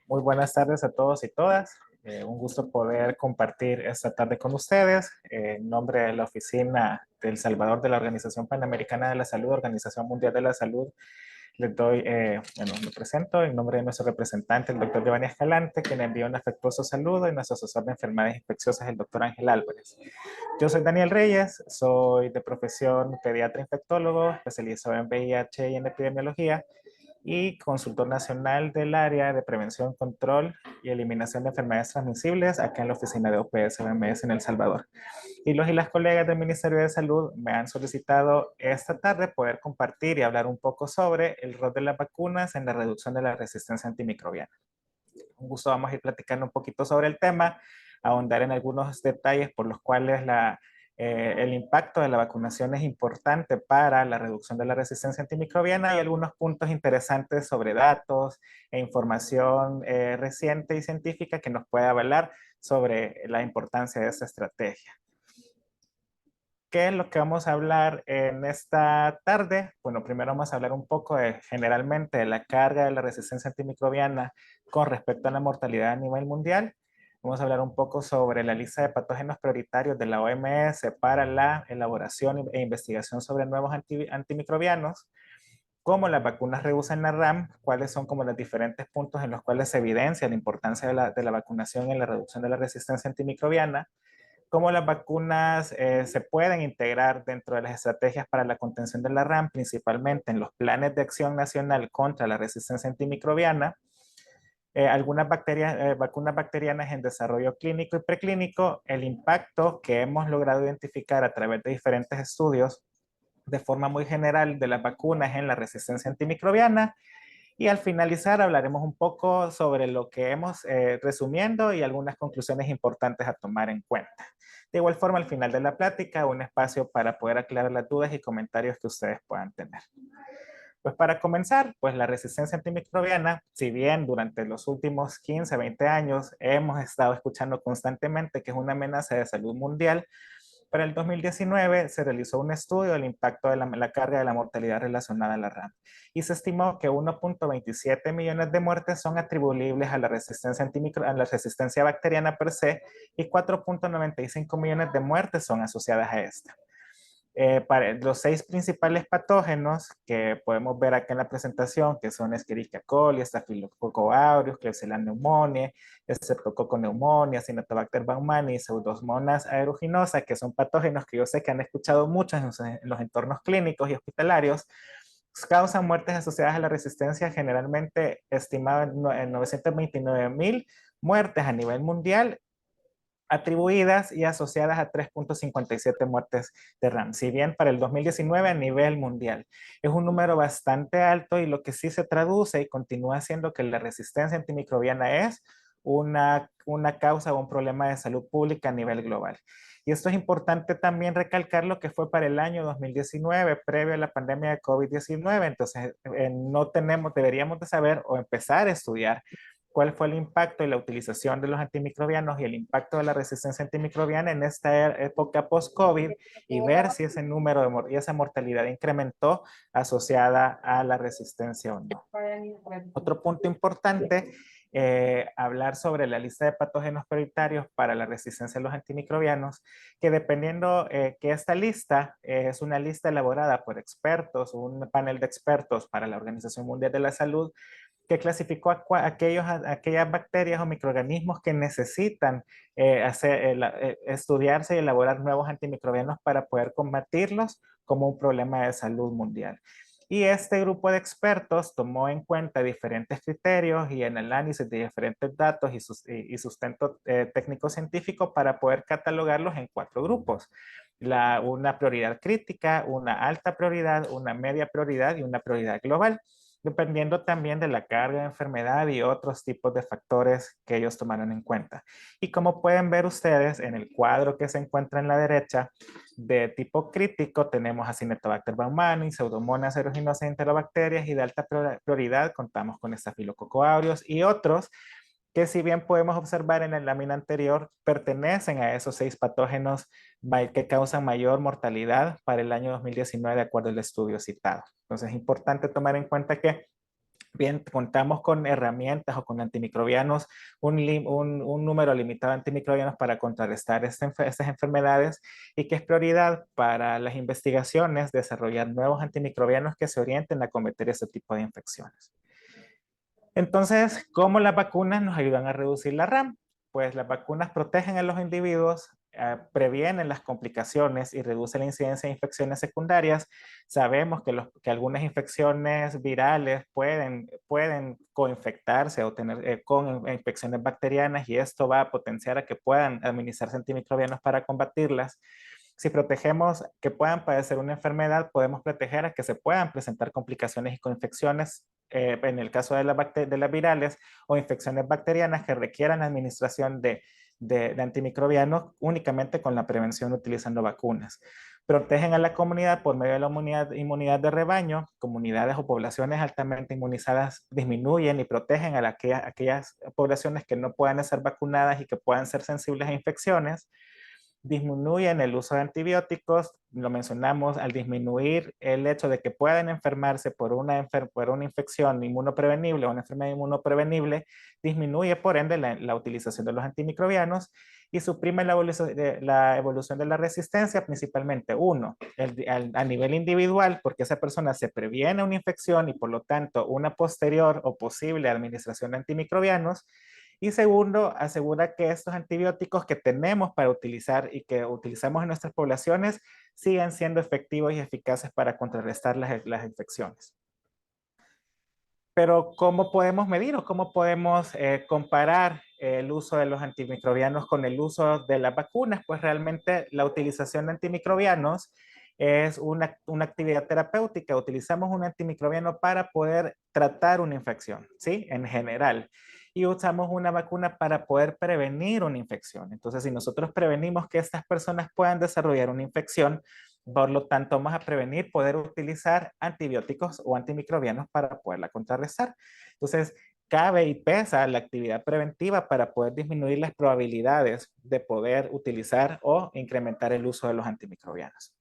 Muy buenas tardes a todos y todas. Un gusto poder compartir esta tarde con ustedes. En nombre de la Oficina de El Salvador de la Organización Panamericana de la Salud, Organización Mundial de la Salud, les doy, me presento en nombre de nuestro representante, el doctor Giovanni Escalante, quien envía un afectuoso saludo, y nuestro asesor de enfermedades infecciosas, el doctor Ángel Álvarez. Yo soy Daniel Reyes, soy de profesión pediatra infectólogo, especializado en VIH y en epidemiología, y consultor nacional del área de prevención, control y eliminación de enfermedades transmisibles acá en la oficina de OPS-OMS en El Salvador. Y los y las colegas del Ministerio de Salud me han solicitado esta tarde poder compartir y hablar un poco sobre el rol de las vacunas en la reducción de la resistencia antimicrobiana. Un gusto, vamos a ir platicando un poquito sobre el tema, ahondar en algunos detalles por los cuales el impacto de la vacunación es importante para la reducción de la resistencia antimicrobiana, y algunos puntos interesantes sobre datos e información reciente y científica que nos puede avalar sobre la importancia de esta estrategia. ¿Qué es lo que vamos a hablar en esta tarde? Bueno, primero vamos a hablar un poco generalmente de la carga de la resistencia antimicrobiana con respecto a la mortalidad a nivel mundial. Vamos a hablar un poco sobre la lista de patógenos prioritarios de la OMS para la elaboración e investigación sobre nuevos antimicrobianos, cómo las vacunas reducen la RAM, cuáles son como los diferentes puntos en los cuales se evidencia la importancia de la vacunación en la reducción de la resistencia antimicrobiana, cómo las vacunas se pueden integrar dentro de las estrategias para la contención de la RAM, principalmente en los planes de acción nacional contra la resistencia antimicrobiana, algunas vacunas bacterianas en desarrollo clínico y preclínico, el impacto que hemos logrado identificar a través de diferentes estudios de forma muy general de las vacunas en la resistencia antimicrobiana. Y al finalizar hablaremos un poco sobre lo que hemos resumiendo y algunas conclusiones importantes a tomar en cuenta. De igual forma, al final de la plática, un espacio para poder aclarar las dudas y comentarios que ustedes puedan tener. Pues para comenzar, pues la resistencia antimicrobiana, si bien durante los últimos 15, 20 años hemos estado escuchando constantemente que es una amenaza de salud mundial, para el 2019 se realizó un estudio del impacto de la carga de la mortalidad relacionada a la RAM, y se estimó que 1.27 millones de muertes son atribuibles a la resistencia a la resistencia bacteriana per se, y 4.95 millones de muertes son asociadas a esta. Para los 6 principales patógenos que podemos ver acá en la presentación, que son Escherichia coli, Staphylococcus aureus, Klebsiella pneumoniae, Streptococcus pneumoniae, Acinetobacter baumannii y Pseudomonas aeruginosa, que son patógenos que yo sé que han escuchado mucho en los entornos clínicos y hospitalarios, causan muertes asociadas a la resistencia, generalmente estimadas en 929,000 muertes a nivel mundial, atribuidas y asociadas a 3.57 muertes de RAM. Si bien para el 2019 a nivel mundial es un número bastante alto, y lo que sí se traduce y continúa siendo que la resistencia antimicrobiana es una causa o un problema de salud pública a nivel global. Y esto es importante también recalcar lo que fue para el año 2019, previo a la pandemia de COVID-19. Entonces, deberíamos de saber o empezar a estudiar cuál fue el impacto de la utilización de los antimicrobianos y el impacto de la resistencia antimicrobiana en esta época post-COVID, y ver si ese número y esa mortalidad incrementó asociada a la resistencia o no. Otro punto importante, hablar sobre la lista de patógenos prioritarios para la resistencia a los antimicrobianos, que dependiendo que esta lista es una lista elaborada por expertos, un panel de expertos para la Organización Mundial de la Salud, que clasificó aquellas bacterias o microorganismos que necesitan estudiarse y elaborar nuevos antimicrobianos para poder combatirlos como un problema de salud mundial. Y este grupo de expertos tomó en cuenta diferentes criterios y en análisis de diferentes datos y sustento técnico-científico para poder catalogarlos en 4 grupos. Una prioridad crítica, una alta prioridad, una media prioridad y una prioridad global, dependiendo también de la carga de enfermedad y otros tipos de factores que ellos tomaron en cuenta. Y como pueden ver ustedes en el cuadro que se encuentra en la derecha, de tipo crítico tenemos Acinetobacter baumannii, Pseudomonas aeruginosa e enterobacterias, y de alta prioridad contamos con Staphylococcus aureus y otros que, si bien podemos observar en la lámina anterior, pertenecen a esos 6 patógenos que causan mayor mortalidad para el año 2019 de acuerdo al estudio citado. Entonces es importante tomar en cuenta que bien, contamos con herramientas o con antimicrobianos, un número limitado de antimicrobianos para contrarrestar estas enfermedades y que es prioridad para las investigaciones desarrollar nuevos antimicrobianos que se orienten a combatir este tipo de infecciones. Entonces, ¿cómo las vacunas nos ayudan a reducir la RAM? Pues las vacunas protegen a los individuos, previenen las complicaciones y reducen la incidencia de infecciones secundarias. Sabemos que algunas infecciones virales pueden coinfectarse o tener con infecciones bacterianas y esto va a potenciar a que puedan administrarse antimicrobianos para combatirlas. Si protegemos que puedan padecer una enfermedad, podemos proteger a que se puedan presentar complicaciones y coinfecciones en el caso de las virales o infecciones bacterianas que requieran administración de antimicrobianos únicamente con la prevención utilizando vacunas. Protegen a la comunidad por medio de la inmunidad de rebaño. Comunidades o poblaciones altamente inmunizadas disminuyen y protegen a aquellas poblaciones que no puedan ser vacunadas y que puedan ser sensibles a infecciones. Disminuyen el uso de antibióticos, lo mencionamos, al disminuir el hecho de que puedan enfermarse por una infección inmunoprevenible o una enfermedad inmunoprevenible, disminuye por ende la utilización de los antimicrobianos y suprime la evolución de la resistencia, principalmente uno, a nivel individual, porque esa persona se previene una infección y por lo tanto una posterior o posible administración de antimicrobianos. Y segundo, asegura que estos antibióticos que tenemos para utilizar y que utilizamos en nuestras poblaciones sigan siendo efectivos y eficaces para contrarrestar las infecciones. Pero ¿cómo podemos medir o cómo podemos comparar el uso de los antimicrobianos con el uso de las vacunas? Pues realmente la utilización de antimicrobianos es una actividad terapéutica. Utilizamos un antimicrobiano para poder tratar una infección, ¿sí? En general. Y usamos una vacuna para poder prevenir una infección. Entonces, si nosotros prevenimos que estas personas puedan desarrollar una infección, por lo tanto, vamos a prevenir poder utilizar antibióticos o antimicrobianos para poderla contrarrestar. Entonces, cabe y pesa la actividad preventiva para poder disminuir las probabilidades de poder utilizar o incrementar el uso de los antimicrobianos.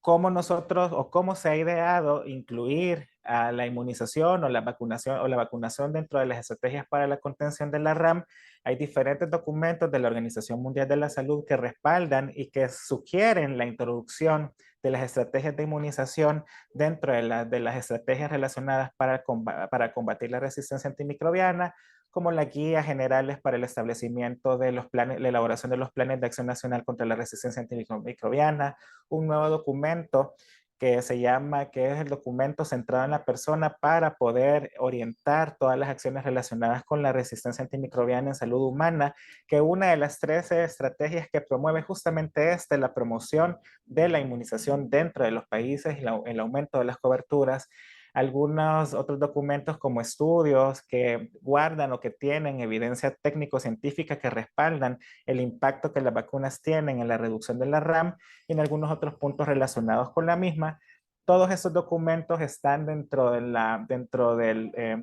Cómo nosotros o cómo se ha ideado incluir a la inmunización o la vacunación dentro de las estrategias para la contención de la RAM. Hay diferentes documentos de la Organización Mundial de la Salud que respaldan y que sugieren la introducción de las estrategias de inmunización dentro de las estrategias relacionadas para combatir la resistencia antimicrobiana, como las guías generales para el establecimiento de los planes, la elaboración de los planes de acción nacional contra la resistencia antimicrobiana, un nuevo documento que es el documento centrado en la persona para poder orientar todas las acciones relacionadas con la resistencia antimicrobiana en salud humana, que una de las 13 estrategias que promueve justamente la promoción de la inmunización dentro de los países y el aumento de las coberturas. Algunos otros documentos como estudios que guardan o que tienen evidencia técnico-científica que respaldan el impacto que las vacunas tienen en la reducción de la RAM y en algunos otros puntos relacionados con la misma. Todos esos documentos están dentro de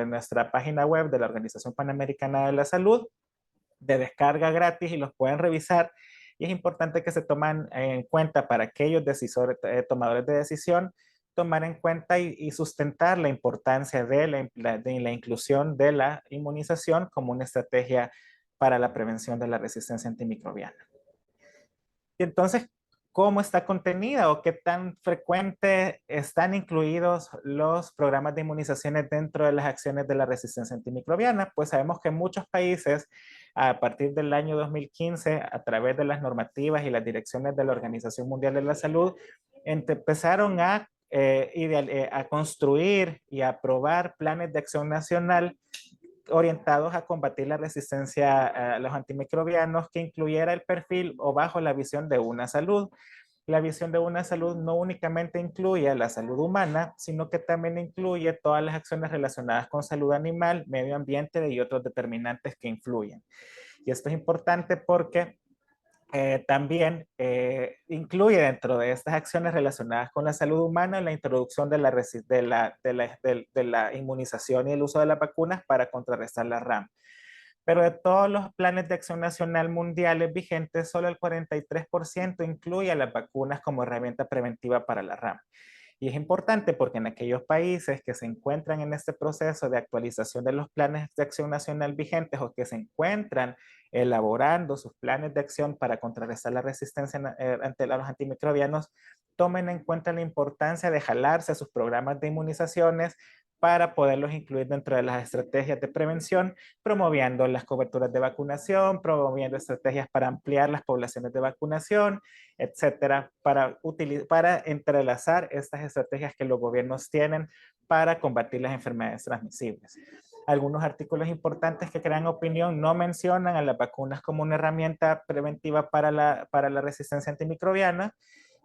nuestra página web de la Organización Panamericana de la Salud, de descarga gratis y los pueden revisar. Y es importante que se tomen en cuenta para aquellos tomadores de decisión, tomar en cuenta y sustentar la importancia de la inclusión de la inmunización como una estrategia para la prevención de la resistencia antimicrobiana. Y entonces, ¿cómo está contenida o qué tan frecuente están incluidos los programas de inmunizaciones dentro de las acciones de la resistencia antimicrobiana? Pues sabemos que en muchos países, a partir del año 2015, a través de las normativas y las direcciones de la Organización Mundial de la Salud, empezaron a construir y a aprobar planes de acción nacional orientados a combatir la resistencia a los antimicrobianos que incluyera el perfil o bajo la visión de una salud. La visión de una salud no únicamente incluye la salud humana, sino que también incluye todas las acciones relacionadas con salud animal, medio ambiente y otros determinantes que influyen. Y esto es importante porque también incluye dentro de estas acciones relacionadas con la salud humana la introducción de la inmunización y el uso de las vacunas para contrarrestar la RAM. Pero de todos los planes de acción nacional mundiales vigentes, solo el 43% incluye a las vacunas como herramienta preventiva para la RAM. Y es importante porque en aquellos países que se encuentran en este proceso de actualización de los planes de acción nacional vigentes o que se encuentran elaborando sus planes de acción para contrarrestar la resistencia ante los antimicrobianos, tomen en cuenta la importancia de jalarse sus programas de inmunizaciones para poderlos incluir dentro de las estrategias de prevención, promoviendo las coberturas de vacunación, promoviendo estrategias para ampliar las poblaciones de vacunación, etcétera, para entrelazar estas estrategias que los gobiernos tienen para combatir las enfermedades transmisibles. Algunos artículos importantes que crean opinión no mencionan a las vacunas como una herramienta preventiva para la resistencia antimicrobiana,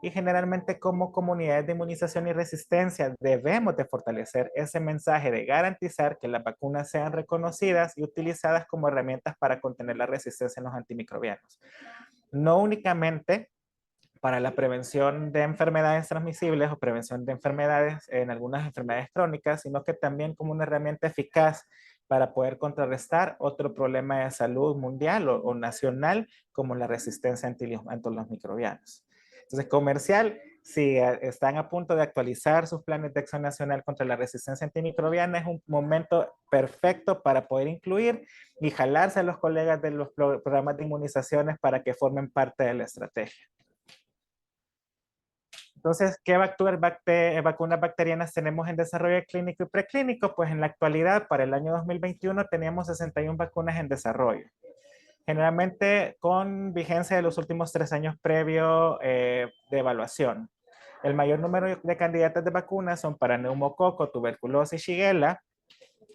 y generalmente como comunidades de inmunización y resistencia debemos de fortalecer ese mensaje de garantizar que las vacunas sean reconocidas y utilizadas como herramientas para contener la resistencia en los antimicrobianos. No únicamente para la prevención de enfermedades transmisibles o prevención de enfermedades en algunas enfermedades crónicas, sino que también como una herramienta eficaz para poder contrarrestar otro problema de salud mundial o nacional como la resistencia ante los microbianos. Entonces, comercial, si están a punto de actualizar sus planes de acción nacional contra la resistencia antimicrobiana, es un momento perfecto para poder incluir y jalarse a los colegas de los programas de inmunizaciones para que formen parte de la estrategia. Entonces, ¿qué vacunas bacterianas tenemos en desarrollo clínico y preclínico? Pues en la actualidad, para el año 2021, teníamos 61 vacunas en desarrollo. Generalmente con vigencia de los últimos 3 años previo de evaluación. El mayor número de candidatas de vacunas son para neumococo, tuberculosis y shigella,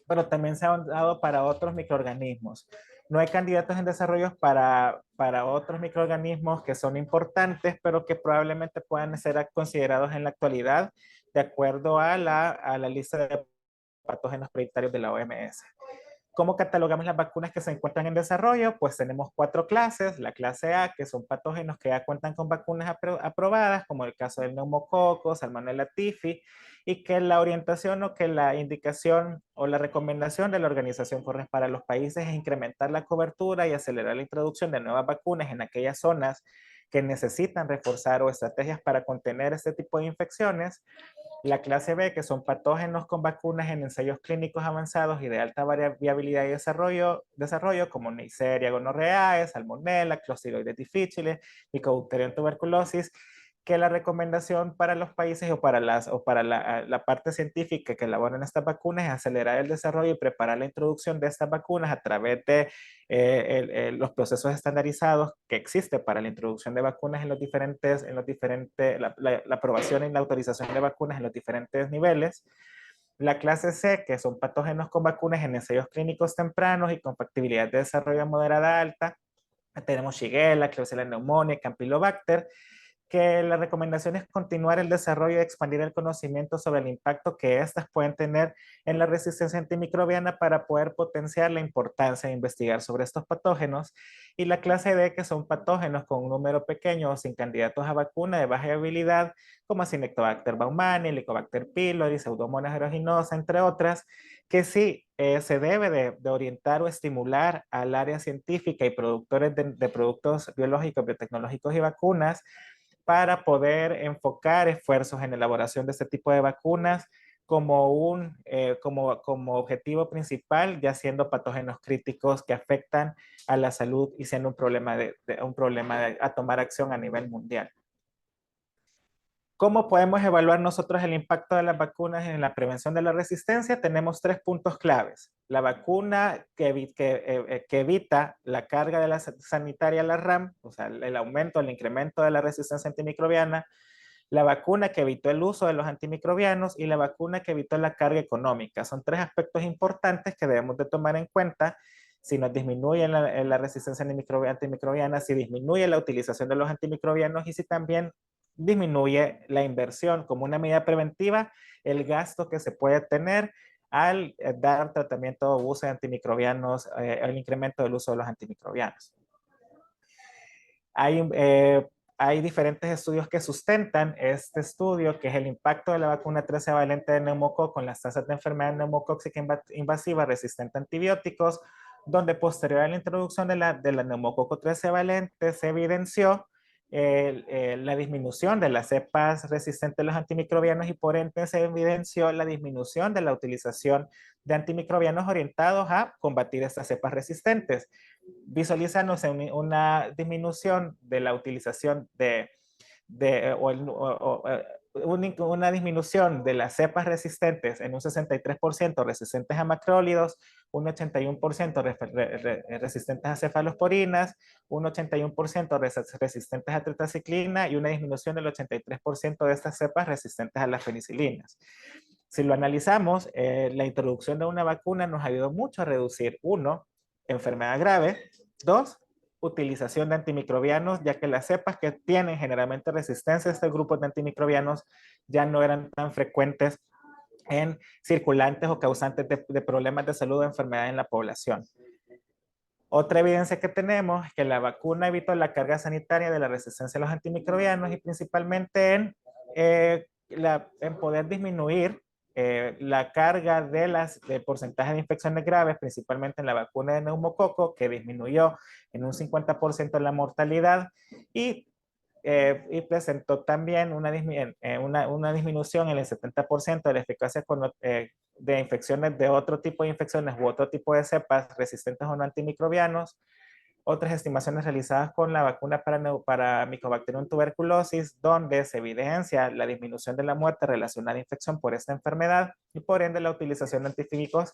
pero también se han dado para otros microorganismos. No hay candidatos en desarrollo para otros microorganismos que son importantes, pero que probablemente puedan ser considerados en la actualidad de acuerdo a la lista de patógenos prioritarios de la OMS. ¿Cómo catalogamos las vacunas que se encuentran en desarrollo? Pues tenemos 4 clases. La clase A, que son patógenos que ya cuentan con vacunas aprobadas, como el caso del neumococo, Salmonella typhi, y que la orientación o que la indicación o la recomendación de la organización para los países es incrementar la cobertura y acelerar la introducción de nuevas vacunas en aquellas zonas que necesitan reforzar o estrategias para contener este tipo de infecciones. La clase B, que son patógenos con vacunas en ensayos clínicos avanzados y de alta viabilidad y desarrollo como Neisseria gonorrhoeae, Salmonella, Clostridium difficile, Mycobacterium tuberculosis, que la recomendación para los países o para la parte científica que elaboran estas vacunas es acelerar el desarrollo y preparar la introducción de estas vacunas a través de los procesos estandarizados que existen para la introducción de vacunas la aprobación y la autorización de vacunas en los diferentes niveles. La clase C, que son patógenos con vacunas en ensayos clínicos tempranos y con factibilidad de desarrollo moderada alta. Tenemos Shigella, Klebsiella pneumoniae, Campylobacter, que la recomendación es continuar el desarrollo y expandir el conocimiento sobre el impacto que éstas pueden tener en la resistencia antimicrobiana para poder potenciar la importancia de investigar sobre estos patógenos. Y la clase D, que son patógenos con un número pequeño o sin candidatos a vacuna de baja habilidad, como Acinetobacter baumannii, Helicobacter pylori, Pseudomonas aeruginosa, entre otras, que sí se debe de orientar o estimular al área científica y productores de productos biológicos, biotecnológicos y vacunas para poder enfocar esfuerzos en elaboración de este tipo de vacunas como objetivo principal, ya siendo patógenos críticos que afectan a la salud y siendo un problema a tomar acción a nivel mundial. ¿Cómo podemos evaluar nosotros el impacto de las vacunas en la prevención de la resistencia? Tenemos 3 puntos claves. La vacuna que evita la carga de la sanitaria a la RAM, o sea, el aumento, el incremento de la resistencia antimicrobiana, la vacuna que evitó el uso de los antimicrobianos y la vacuna que evitó la carga económica. Son 3 aspectos importantes que debemos de tomar en cuenta si nos disminuye la resistencia antimicrobiana, si disminuye la utilización de los antimicrobianos y si también disminuye la inversión como una medida preventiva, el gasto que se puede tener al dar tratamiento o uso de antimicrobianos, el incremento del uso de los antimicrobianos. Hay diferentes estudios que sustentan este estudio, que es el impacto de la vacuna 13 valente de neumococo en las tasas de enfermedad neumocóxica invasiva resistente a antibióticos, donde posterior a la introducción de la neumococo 13 valente se evidenció la disminución de las cepas resistentes a los antimicrobianos y por ende se evidenció la disminución de la utilización de antimicrobianos orientados a combatir estas cepas resistentes, visualizándose una disminución de la utilización una disminución de las cepas resistentes en un 63% resistentes a macrólidos, un 81% resistentes a cefalosporinas, un 81% resistentes a tetraciclina y una disminución del 83% de estas cepas resistentes a las penicilinas. Si lo analizamos, la introducción de una vacuna nos ayudó mucho a reducir, uno, enfermedad grave, dos, utilización de antimicrobianos, ya que las cepas que tienen generalmente resistencia a este grupo de antimicrobianos ya no eran tan frecuentes en circulantes o causantes de problemas de salud o enfermedad en la población. Otra evidencia que tenemos es que la vacuna evitó la carga sanitaria de la resistencia a los antimicrobianos y principalmente en poder disminuir la carga de porcentaje de infecciones graves, principalmente en la vacuna de neumococo, que disminuyó en un 50% la mortalidad y presentó también una disminución en el 70% de la eficacia de infecciones de otro tipo de infecciones u otro tipo de cepas resistentes o no antimicrobianos. Otras estimaciones realizadas con la vacuna para Mycobacterium tuberculosis, donde se evidencia la disminución de la muerte relacionada a infección por esta enfermedad y por ende la utilización de antifíngicos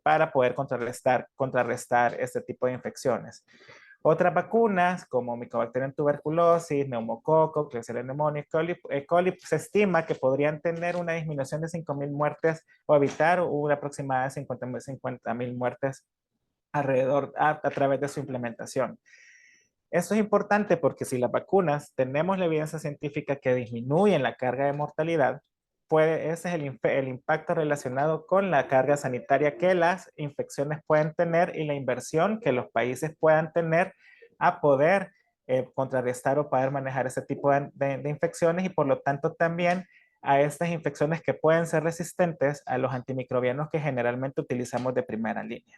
para poder contrarrestar este tipo de infecciones. Otras vacunas como Mycobacterium tuberculosis, neumococo, Klebsiella pneumoniae, E. coli, se estima que podrían tener una disminución de 5.000 muertes o evitar una aproximada de 50.000 muertes alrededor a través de su implementación. Esto es importante porque si las vacunas tenemos la evidencia científica que disminuyen la carga de mortalidad, ese es el impacto relacionado con la carga sanitaria que las infecciones pueden tener y la inversión que los países puedan tener a poder contrarrestar o poder manejar ese tipo de infecciones y por lo tanto también a estas infecciones que pueden ser resistentes a los antimicrobianos que generalmente utilizamos de primera línea.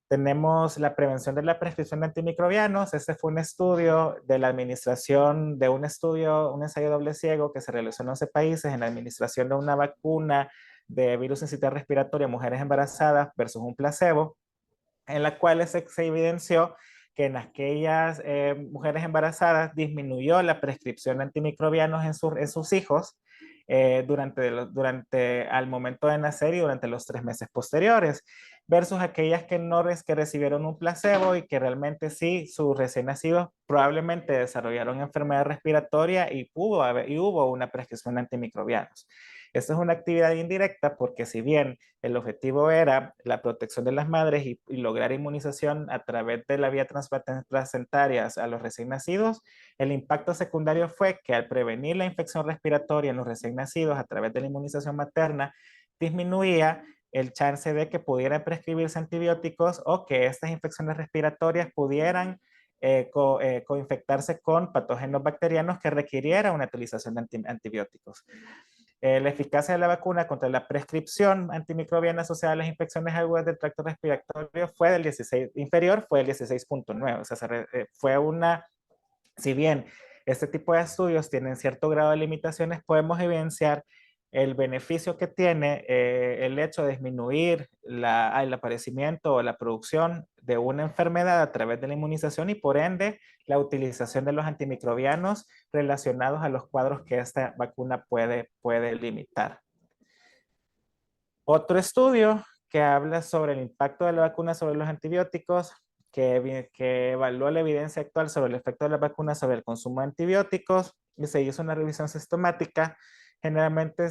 Tenemos la prevención de la prescripción de antimicrobianos. Este fue un estudio de la administración de un ensayo doble ciego que se realizó en 11 países en la administración de una vacuna de virus sincitial respiratorio a mujeres embarazadas versus un placebo, en la cual se evidenció que en aquellas mujeres embarazadas disminuyó la prescripción de antimicrobianos en sus hijos al momento de nacer y durante los 3 meses posteriores, versus aquellas que recibieron un placebo y que realmente sí, sus recién nacidos probablemente desarrollaron enfermedad respiratoria y hubo una prescripción de antimicrobianos. Esta es una actividad indirecta porque si bien el objetivo era la protección de las madres y lograr inmunización a través de la vía placentaria a los recién nacidos, el impacto secundario fue que al prevenir la infección respiratoria en los recién nacidos a través de la inmunización materna, disminuía el chance de que pudieran prescribirse antibióticos o que estas infecciones respiratorias pudieran coinfectarse con patógenos bacterianos que requirieran una utilización de antibióticos. La eficacia de la vacuna contra la prescripción antimicrobiana asociada a las infecciones agudas del tracto respiratorio fue del 16, inferior fue del 16.9, o sea, si bien este tipo de estudios tienen cierto grado de limitaciones, podemos evidenciar el beneficio que tiene el hecho de disminuir el aparecimiento o la producción de una enfermedad a través de la inmunización y por ende la utilización de los antimicrobianos relacionados a los cuadros que esta vacuna puede limitar. Otro estudio que habla sobre el impacto de la vacuna sobre los antibióticos, que evaluó la evidencia actual sobre el efecto de la vacuna sobre el consumo de antibióticos y se hizo una revisión sistemática. Generalmente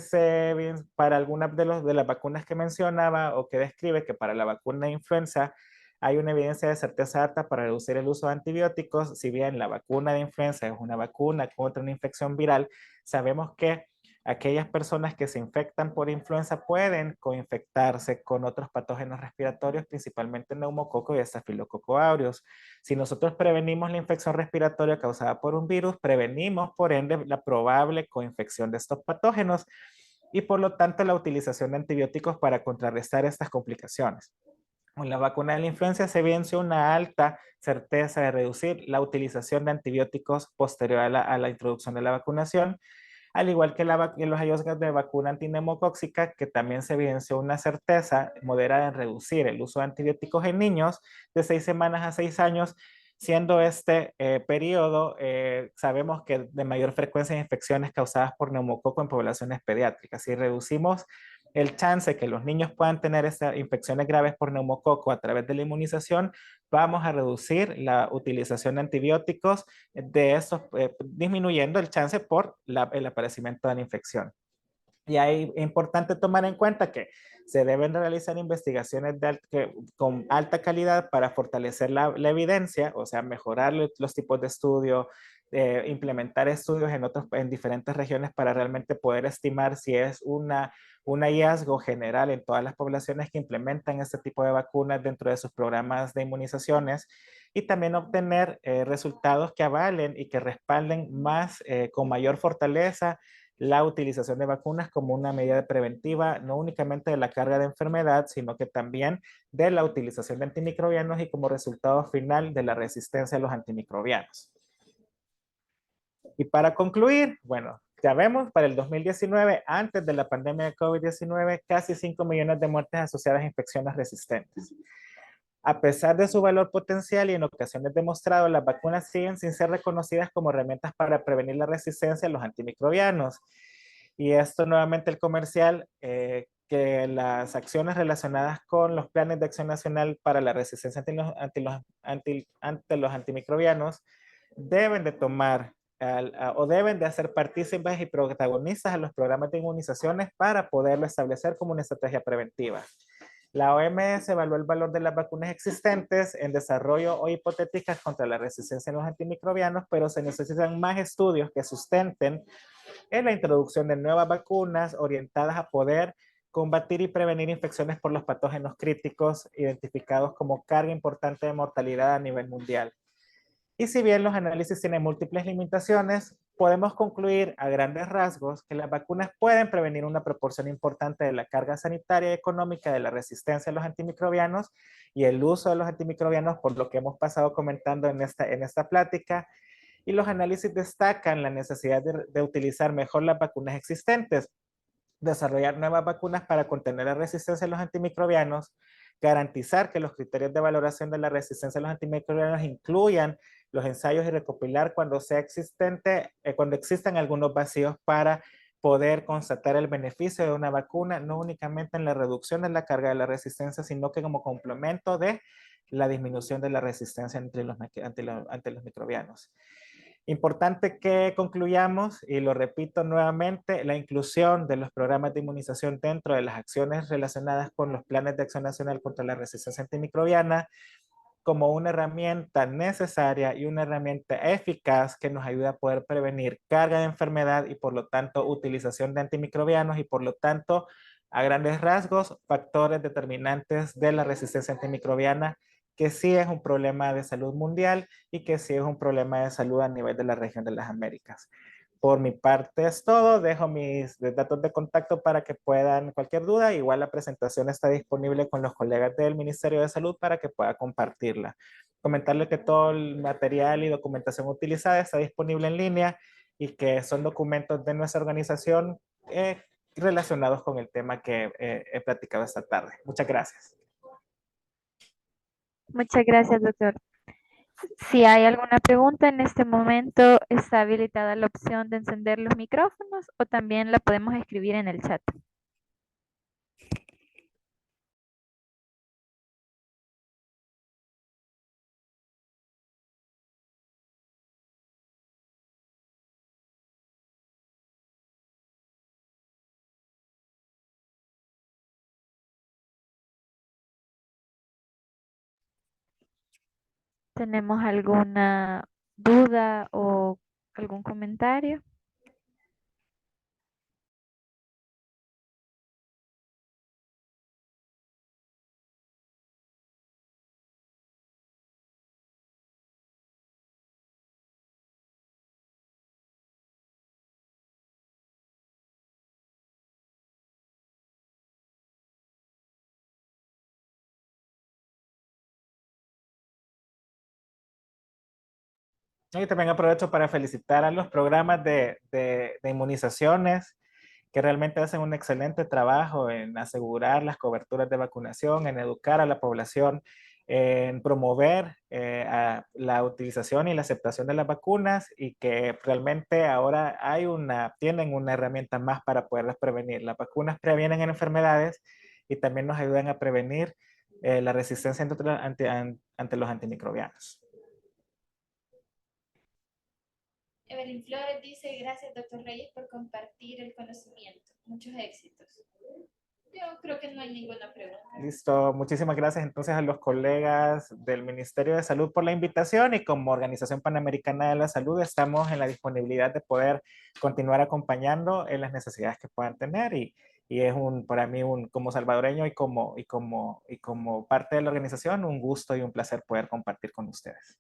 para algunas de las vacunas que mencionaba o que describe que para la vacuna de influenza hay una evidencia de certeza alta para reducir el uso de antibióticos. Si bien la vacuna de influenza es una vacuna contra una infección viral, sabemos que aquellas personas que se infectan por influenza pueden coinfectarse con otros patógenos respiratorios, principalmente neumococo y estafilococo aureus. Si nosotros prevenimos la infección respiratoria causada por un virus, prevenimos por ende la probable coinfección de estos patógenos y por lo tanto la utilización de antibióticos para contrarrestar estas complicaciones. Con la vacuna de la influenza se evidenció una alta certeza de reducir la utilización de antibióticos posterior a la introducción de la vacunación, al igual que los hallazgos de vacuna antineumocóxica, que también se evidenció una certeza moderada en reducir el uso de antibióticos en niños de 6 semanas a 6 años, siendo este periodo, sabemos que de mayor frecuencia de infecciones causadas por neumococo en poblaciones pediátricas. Si reducimos el chance que los niños puedan tener estas infecciones graves por neumococo a través de la inmunización, vamos a reducir la utilización de antibióticos de estos, disminuyendo el chance por el aparecimiento de la infección. Y ahí es importante tomar en cuenta que se deben realizar investigaciones con alta calidad para fortalecer la evidencia, o sea, mejorar los tipos de estudio, implementar estudios en diferentes regiones para realmente poder estimar si es un hallazgo general en todas las poblaciones que implementan este tipo de vacunas dentro de sus programas de inmunizaciones y también obtener resultados que avalen y que respalden más, con mayor fortaleza, la utilización de vacunas como una medida preventiva, no únicamente de la carga de enfermedad, sino que también de la utilización de antimicrobianos y como resultado final de la resistencia a los antimicrobianos. Y para concluir, bueno, ya vemos, para el 2019, antes de la pandemia de COVID-19, casi 5 millones de muertes asociadas a infecciones resistentes. A pesar de su valor potencial y en ocasiones demostrado, las vacunas siguen sin ser reconocidas como herramientas para prevenir la resistencia a los antimicrobianos. Y esto nuevamente el comercial, que las acciones relacionadas con los planes de acción nacional para la resistencia ante los antimicrobianos deben de tomar o deben de hacer partícipes y protagonistas a los programas de inmunizaciones para poderlo establecer como una estrategia preventiva. La OMS evaluó el valor de las vacunas existentes en desarrollo o hipotéticas contra la resistencia a los antimicrobianos, pero se necesitan más estudios que sustenten en la introducción de nuevas vacunas orientadas a poder combatir y prevenir infecciones por los patógenos críticos identificados como carga importante de mortalidad a nivel mundial. Y si bien los análisis tienen múltiples limitaciones, podemos concluir a grandes rasgos que las vacunas pueden prevenir una proporción importante de la carga sanitaria y económica de la resistencia a los antimicrobianos y el uso de los antimicrobianos, por lo que hemos pasado comentando en esta plática. Y los análisis destacan la necesidad de utilizar mejor las vacunas existentes, desarrollar nuevas vacunas para contener la resistencia a los antimicrobianos, garantizar que los criterios de valoración de la resistencia a los antimicrobianos incluyan los ensayos y recopilar cuando sea existente, cuando existan algunos vacíos para poder constatar el beneficio de una vacuna, no únicamente en la reducción de la carga de la resistencia, sino que como complemento de la disminución de la resistencia ante los microbianos. Importante que concluyamos, y lo repito nuevamente, la inclusión de los programas de inmunización dentro de las acciones relacionadas con los planes de acción nacional contra la resistencia antimicrobiana como una herramienta necesaria y una herramienta eficaz que nos ayuda a poder prevenir carga de enfermedad y por lo tanto utilización de antimicrobianos y por lo tanto a grandes rasgos factores determinantes de la resistencia antimicrobiana, que sí es un problema de salud mundial y que sí es un problema de salud a nivel de la región de las Américas. Por mi parte es todo, dejo mis datos de contacto para que puedan, cualquier duda, igual la presentación está disponible con los colegas del Ministerio de Salud para que pueda compartirla. Comentarle que todo el material y documentación utilizada está disponible en línea y que son documentos de nuestra organización relacionados con el tema que he platicado esta tarde. Muchas gracias. Muchas gracias, doctor. Si hay alguna pregunta, en este momento está habilitada la opción de encender los micrófonos o también la podemos escribir en el chat. ¿Tenemos alguna duda o algún comentario? Y también aprovecho para felicitar a los programas de inmunizaciones que realmente hacen un excelente trabajo en asegurar las coberturas de vacunación, en educar a la población, en promover la utilización y la aceptación de las vacunas y que realmente ahora tienen una herramienta más para poderlas prevenir. Las vacunas previenen enfermedades y también nos ayudan a prevenir la resistencia ante los antimicrobianos. Evelyn Flores dice, gracias, doctor Reyes, por compartir el conocimiento. Muchos éxitos. Yo creo que no hay ninguna pregunta. Listo, muchísimas gracias entonces a los colegas del Ministerio de Salud por la invitación y como Organización Panamericana de la Salud estamos en la disponibilidad de poder continuar acompañando en las necesidades que puedan tener y es para mí como salvadoreño y como parte de la organización un gusto y un placer poder compartir con ustedes.